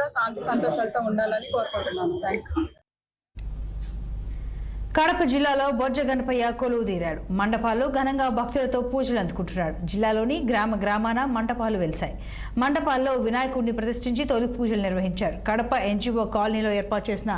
కూడా శాంతి సంతోషాలతో ఉండాలని కోరుకుంటున్నాను. Thank you. కడప జిల్లాలో బొజ్జ గణపయ్య కొలువు తీరాడు. మండపాల్లో ఘనంగా భక్తులతో పూజలు అందుకుంటున్నాడు. జిల్లాలోని గ్రామాన మంటపాలు వెలిశాయి. మండపాల్లో వినాయకుడిని ప్రతిష్ఠించి తొలి పూజలు నిర్వహించారు. కడప ఎన్జిఓ కాలనీలో ఏర్పాటు చేసిన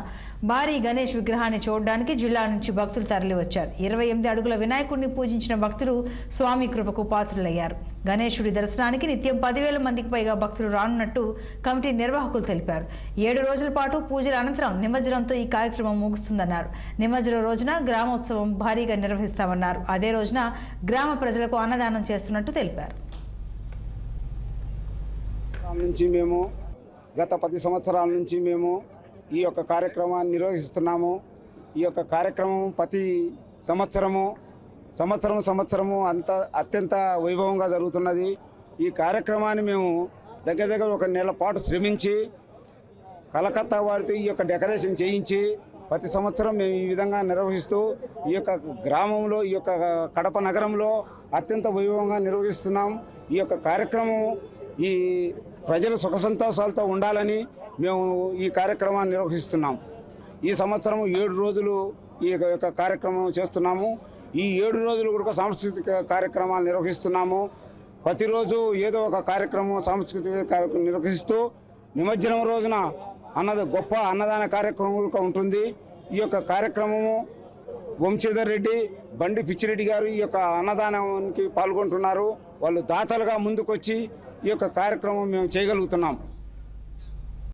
భారీ గణేష్ విగ్రహాన్ని చూడడానికి జిల్లా నుంచి భక్తులు తరలివచ్చారు. 28 అడుగుల వినాయకుడిని పూజించిన భక్తులు స్వామి కృపకు పాత్రులయ్యారు. గణేశుడి దర్శనానికి నిత్యం 10,000 మందికి పైగా భక్తులు రానున్నట్టు కమిటీ నిర్వాహకులు తెలిపారు. 7 రోజుల పాటు పూజల అనంతరం నిమజ్జనంతో ఈ కార్యక్రమం ముగుస్తుందన్నారు. నిమజ్జనం రోజున గ్రామోత్సవం భారీగా నిర్వహిస్తామన్నారు. అదే రోజున గ్రామ ప్రజలకు అన్నదానం చేస్తున్నట్టు తెలిపారు. గత 10 సంవత్సరాల నుంచి మేము ఈ యొక్క కార్యక్రమాన్ని నిర్వహిస్తున్నాము. ఈ యొక్క కార్యక్రమం ప్రతి సంవత్సరము అత్యంత వైభవంగా జరుగుతున్నది. ఈ కార్యక్రమాన్ని మేము దగ్గర ఒక నెల పాటు శ్రమించి కలకత్తా వారితో ఈ యొక్క డెకరేషన్ చేయించి ప్రతి సంవత్సరం మేము ఈ విధంగా నిర్వహిస్తూ ఈ యొక్క గ్రామంలో ఈ యొక్క కడప నగరంలో అత్యంత వైభవంగా నిర్వహిస్తున్నాం. ఈ యొక్క కార్యక్రమం ఈ ప్రజలు సుఖ సంతోషాలతో ఉండాలని మేము ఈ కార్యక్రమాన్ని నిర్వహిస్తున్నాం. ఈ సంవత్సరం 7 రోజులు ఈ యొక్క కార్యక్రమం చేస్తున్నాము. ఈ 7 రోజులు కూడా సాంస్కృతిక కార్యక్రమాలు నిర్వహిస్తున్నాము. ప్రతిరోజు ఏదో ఒక కార్యక్రమం సాంస్కృతిక కార్యక్రమం నిర్వహిస్తూ నిమజ్జనం రోజున గొప్ప అన్నదాన కార్యక్రమం కూడా ఉంటుంది. ఈ యొక్క కార్యక్రమము వంశీధర్ రెడ్డి, బండి పిచ్చిరెడ్డి గారు ఈ యొక్క అన్నదానానికి పాల్గొంటున్నారు. వాళ్ళు దాతలుగా ముందుకొచ్చి ఈ యొక్క కార్యక్రమం మేము చేయగలుగుతున్నాం.